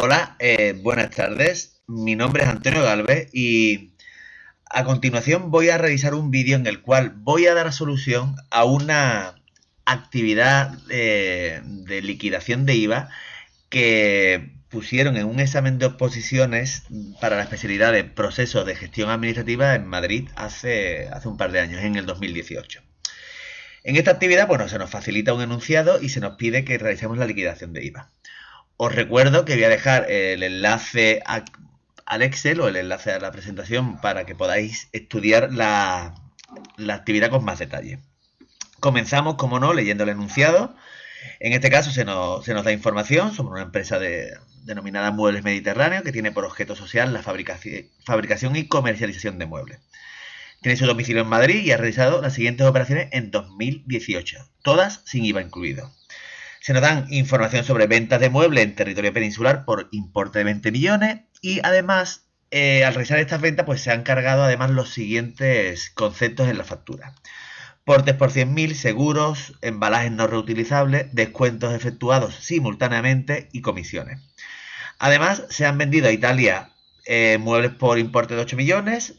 Hola, buenas tardes. Mi nombre es Antonio Galvez y a continuación voy a realizar un vídeo en el cual voy a dar solución a una actividad de liquidación de IVA que pusieron en un examen de oposiciones para la especialidad de procesos de gestión administrativa en Madrid hace un par de años, en el 2018. En esta actividad, bueno, se nos facilita un enunciado y se nos pide que realicemos la liquidación de IVA. Os recuerdo que voy a dejar el enlace al Excel o el enlace a la presentación para que podáis estudiar la actividad con más detalle. Comenzamos, como no, leyendo el enunciado. En este caso se nos da información sobre una empresa denominada Muebles Mediterráneos que tiene por objeto social la fabricación y comercialización de muebles. Tiene su domicilio en Madrid y ha realizado las siguientes operaciones en 2018, todas sin IVA incluido. Se nos dan información sobre ventas de muebles en territorio peninsular por importe de 20 millones y además, al realizar estas ventas, pues se han cargado además los siguientes conceptos en la factura. Portes por 100.000, seguros, embalajes no reutilizables, descuentos efectuados simultáneamente y comisiones. Además, se han vendido a Italia muebles por importe de 8 millones,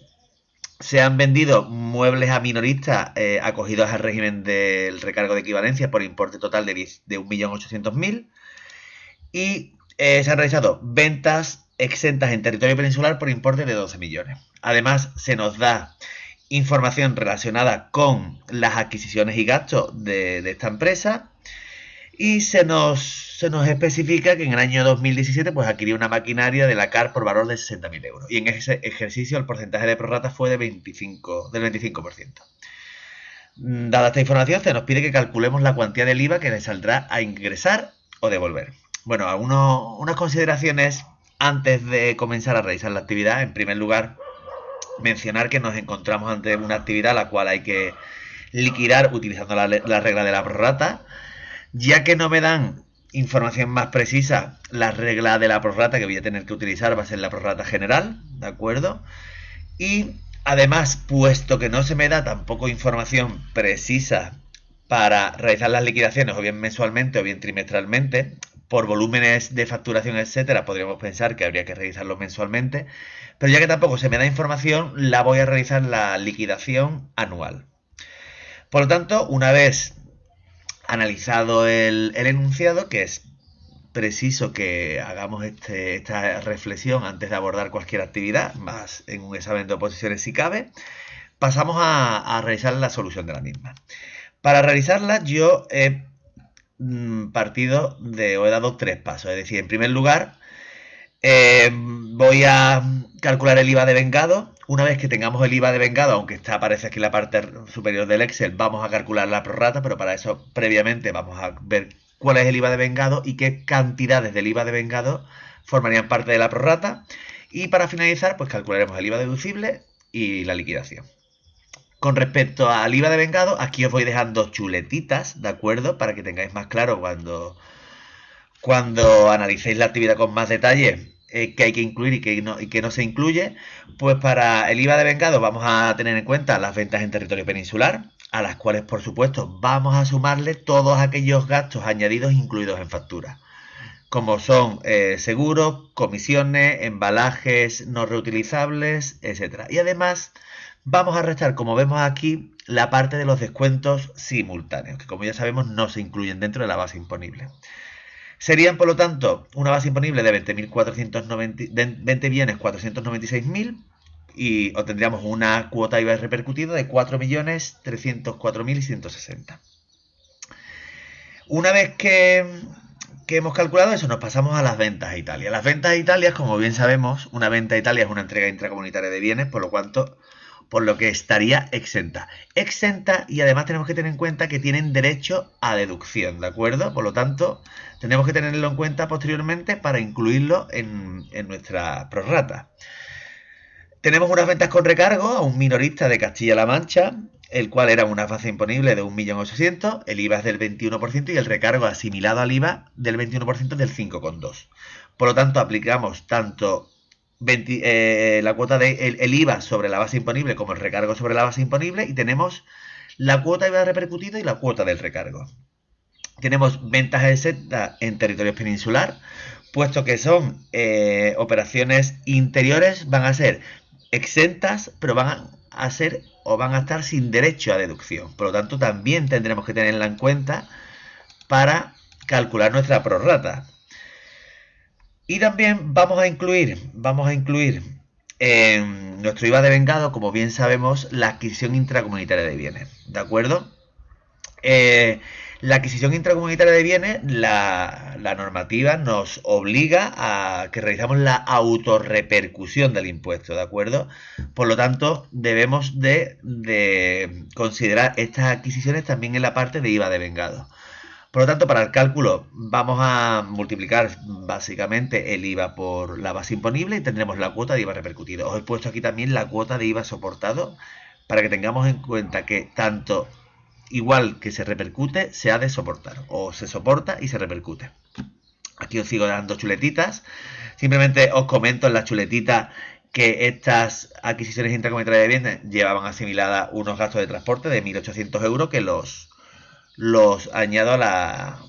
se han vendido muebles a minoristas acogidos al régimen del recargo de equivalencia por importe total de 1.800.000 y se han realizado ventas exentas en territorio peninsular por importe de 12 millones. Además, se nos da información relacionada con las adquisiciones y gastos de esta empresa y se nos especifica que en el año 2017 pues adquirió una maquinaria de la CAR por valor de 60.000 euros y en ese ejercicio el porcentaje de prorrata fue del 25%. Dada esta información se nos pide que calculemos la cuantía del IVA que le saldrá a ingresar o devolver. Bueno, unas consideraciones antes de comenzar a realizar la actividad. En primer lugar, mencionar que nos encontramos ante una actividad la cual hay que liquidar utilizando la regla de la prorrata. Ya que no me dan información más precisa, la regla de la prorrata que voy a tener que utilizar va a ser la prorrata general, ¿de acuerdo? Y además, puesto que no se me da tampoco información precisa para realizar las liquidaciones, o bien mensualmente o bien trimestralmente, por volúmenes de facturación, etcétera, podríamos pensar que habría que realizarlo mensualmente, pero ya que tampoco se me da información, la voy a realizar la liquidación anual. Por lo tanto, una vez analizado el enunciado, que es preciso que hagamos esta reflexión antes de abordar cualquier actividad, más en un examen de oposiciones si cabe, pasamos a realizar la solución de la misma. Para realizarla yo he he dado tres pasos, es decir, en primer lugar voy a calcular el IVA de vengado. Una vez que tengamos el IVA de vengado, aunque aparece aquí en la parte superior del Excel, vamos a calcular la prorrata, pero para eso previamente vamos a ver cuál es el IVA de vengado y qué cantidades del IVA de vengado formarían parte de la prorrata. Y para finalizar, pues calcularemos el IVA deducible y la liquidación. Con respecto al IVA de vengado, aquí os voy dejando chuletitas, ¿de acuerdo? Para que tengáis más claro cuando analicéis la actividad con más detalle, que hay que incluir y que no se incluye. Pues para el IVA de vengado vamos a tener en cuenta las ventas en territorio peninsular, a las cuales por supuesto vamos a sumarle todos aquellos gastos añadidos incluidos en factura, como son seguros, comisiones, embalajes no reutilizables, etcétera. Y además vamos a restar, como vemos aquí, la parte de los descuentos simultáneos, que como ya sabemos no se incluyen dentro de la base imponible. Serían, por lo tanto, una base imponible de 20.496.000 y obtendríamos una cuota IVA repercutida de 4.304.160. Una vez que hemos calculado eso, nos pasamos a las ventas a Italia. Las ventas a Italia, como bien sabemos, una venta a Italia es una entrega intracomunitaria de bienes, por lo que estaría exenta. Exenta, y además tenemos que tener en cuenta que tienen derecho a deducción, ¿de acuerdo? Por lo tanto, tenemos que tenerlo en cuenta posteriormente para incluirlo en nuestra prorrata. Tenemos unas ventas con recargo a un minorista de Castilla-La Mancha, el cual era una base imponible de 1.800.000, el IVA es del 21% y el recargo asimilado al IVA del 21% es del 5,2%. Por lo tanto, aplicamos tanto la cuota el IVA sobre la base imponible como el recargo sobre la base imponible y tenemos la cuota IVA repercutido y la cuota del recargo. Tenemos ventas exentas en territorio peninsular puesto que son operaciones interiores, van a ser exentas, pero van a ser o van a estar sin derecho a deducción. Por lo tanto, también tendremos que tenerla en cuenta para calcular nuestra prorrata. Y también vamos a incluir en nuestro IVA de vengado, como bien sabemos, la adquisición intracomunitaria de bienes, ¿de acuerdo? La adquisición intracomunitaria de bienes, la normativa nos obliga a que realizamos la autorrepercusión del impuesto, ¿de acuerdo? Por lo tanto, debemos de considerar estas adquisiciones también en la parte de IVA de vengado. Por lo tanto, para el cálculo vamos a multiplicar básicamente el IVA por la base imponible y tendremos la cuota de IVA repercutido. Os he puesto aquí también la cuota de IVA soportado para que tengamos en cuenta que tanto igual que se repercute, se ha de soportar. O se soporta y se repercute. Aquí os sigo dando chuletitas. Simplemente os comento en las chuletitas que estas adquisiciones intracomunitarias de bienes llevaban asimiladas unos gastos de transporte de 1.800 euros que los añado a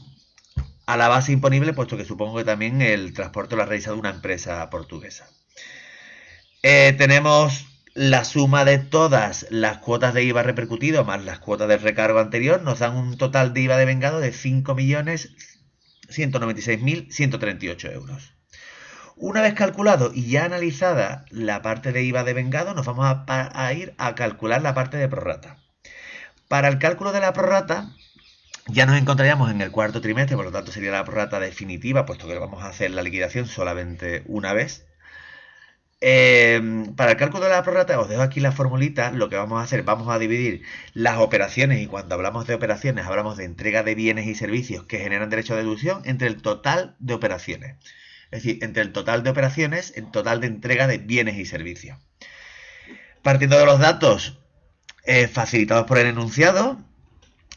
la base imponible, puesto que supongo que también el transporte lo ha realizado una empresa portuguesa. Tenemos la suma de todas las cuotas de IVA repercutido más las cuotas del recargo anterior, nos dan un total de IVA de vengado de 5.196.138 euros. Una vez calculado y ya analizada la parte de IVA de vengado, nos vamos a ir a calcular la parte de prorrata. Para el cálculo de la prorrata, ya nos encontraríamos en el cuarto trimestre, por lo tanto sería la prorrata definitiva, puesto que vamos a hacer la liquidación solamente una vez. Para el cálculo de la prorrata, os dejo aquí la formulita. Lo que vamos a hacer, vamos a dividir las operaciones, y cuando hablamos de operaciones hablamos de entrega de bienes y servicios que generan derecho a deducción, entre el total de operaciones. Es decir, entre el total de operaciones, el total de entrega de bienes y servicios. Partiendo de los datos facilitados por el enunciado,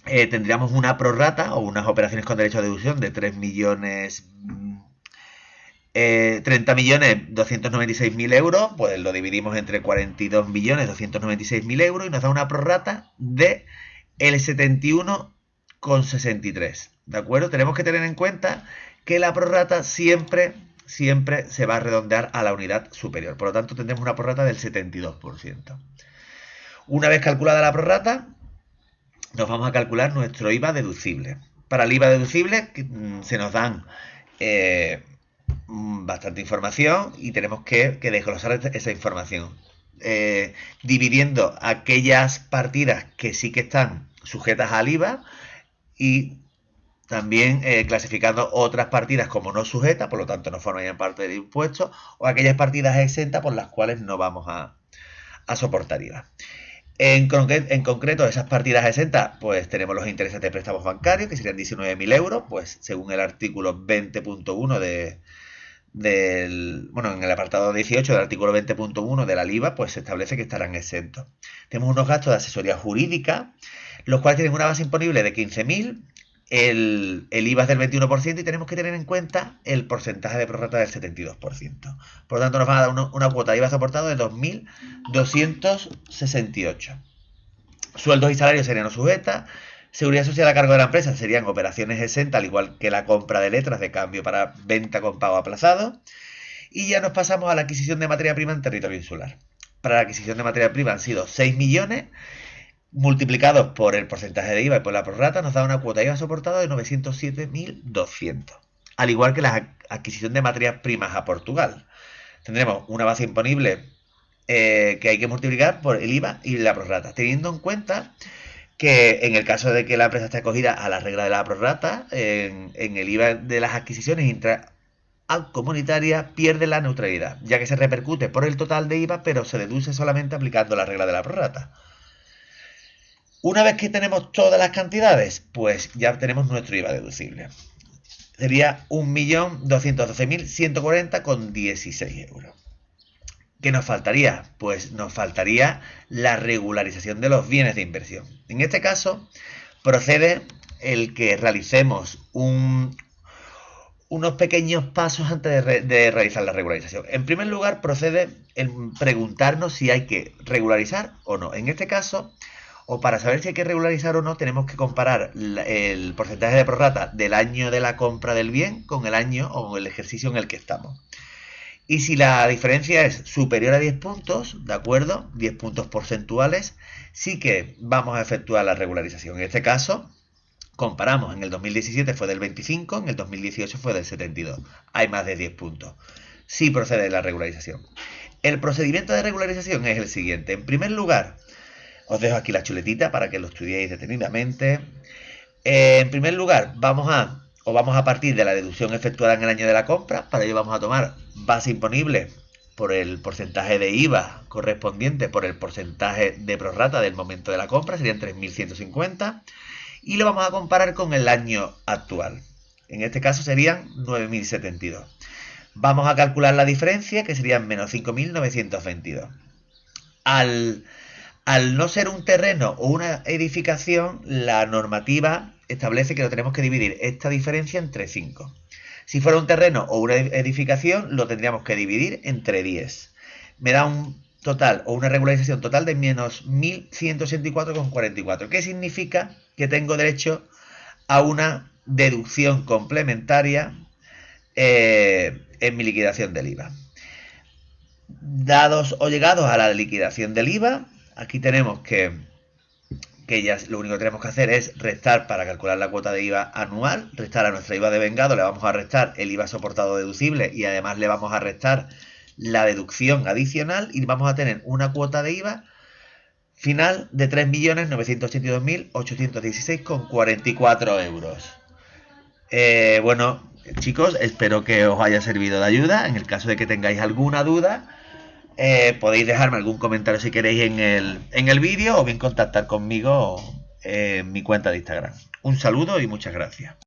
tendríamos una prorrata o unas operaciones con derecho a deducción de 30.296.000 euros, pues lo dividimos entre 42.296.000 euros y nos da una prorrata de el 71,63. ¿De acuerdo? Tenemos que tener en cuenta que la prorrata siempre se va a redondear a la unidad superior. Por lo tanto, tendremos una prorrata del 72%. Una vez calculada la prorrata, nos vamos a calcular nuestro IVA deducible. Para el IVA deducible se nos dan bastante información y tenemos que desglosar esa información. Dividiendo aquellas partidas que sí que están sujetas al IVA y también clasificando otras partidas como no sujetas, por lo tanto no forman parte del impuesto, o aquellas partidas exentas por las cuales no vamos a soportar IVA. En concreto, esas partidas exentas, pues tenemos los intereses de préstamos bancarios, que serían 19.000 euros, pues según el artículo 20.1 en el apartado 18 del artículo 20.1 de la IVA, pues se establece que estarán exentos. Tenemos unos gastos de asesoría jurídica, los cuales tienen una base imponible de 15.000, el IVA es del 21% y tenemos que tener en cuenta el porcentaje de prorrata del 72%. Por lo tanto, nos van a dar una cuota de IVA soportado de 2.268. Sueldos y salarios serían no sujetas. Seguridad social a cargo de la empresa serían operaciones exentas, al igual que la compra de letras de cambio para venta con pago aplazado. Y ya nos pasamos a la adquisición de materia prima en territorio insular. Para la adquisición de materia prima han sido 6 millones, multiplicados por el porcentaje de IVA y por la prorrata, nos da una cuota de IVA soportada de 907.200. Al igual que la adquisición de materias primas a Portugal. Tendremos una base imponible que hay que multiplicar por el IVA y la prorrata, teniendo en cuenta que en el caso de que la empresa esté acogida a la regla de la prorrata, en el IVA de las adquisiciones intracomunitarias pierde la neutralidad, ya que se repercute por el total de IVA, pero se deduce solamente aplicando la regla de la prorrata. Una vez que tenemos todas las cantidades, pues ya tenemos nuestro IVA deducible. Sería 1.212.140,16 euros. ¿Qué nos faltaría? Pues nos faltaría la regularización de los bienes de inversión. En este caso, procede el que realicemos unos pequeños pasos antes de realizar la regularización. En primer lugar, procede el preguntarnos si hay que regularizar o no. En este caso, O para saber si hay que regularizar o no, tenemos que comparar el porcentaje de prorrata del año de la compra del bien con el año o el ejercicio en el que estamos. Y si la diferencia es superior a 10 puntos, ¿de acuerdo? 10 puntos porcentuales, sí que vamos a efectuar la regularización. En este caso, comparamos, en el 2017 fue del 25, en el 2018 fue del 72. Hay más de 10 puntos. Sí procede la regularización. El procedimiento de regularización es el siguiente. En primer lugar, os dejo aquí la chuletita para que lo estudiéis detenidamente. En primer lugar, vamos a partir de la deducción efectuada en el año de la compra. Para ello vamos a tomar base imponible por el porcentaje de IVA correspondiente por el porcentaje de prorrata del momento de la compra, serían 3.150, y lo vamos a comparar con el año actual. En este caso serían 9.072. Vamos a calcular la diferencia, que serían menos 5.922. Al no ser un terreno o una edificación, la normativa establece que lo tenemos que dividir esta diferencia entre 5. Si fuera un terreno o una edificación, lo tendríamos que dividir entre 10. Me da un total o una regularización total de menos 1.184,44. ¿Qué significa? Que tengo derecho a una deducción complementaria en mi liquidación del IVA. Dados o llegados a la liquidación del IVA, aquí tenemos que ya lo único que tenemos que hacer es restar para calcular la cuota de IVA anual, restar a nuestra IVA de vengado, le vamos a restar el IVA soportado deducible y además le vamos a restar la deducción adicional y vamos a tener una cuota de IVA final de 3.982.816,44 euros. Bueno, chicos, espero que os haya servido de ayuda. En el caso de que tengáis alguna duda, podéis dejarme algún comentario si queréis en el vídeo o bien contactar conmigo en mi cuenta de Instagram. Un saludo y muchas gracias.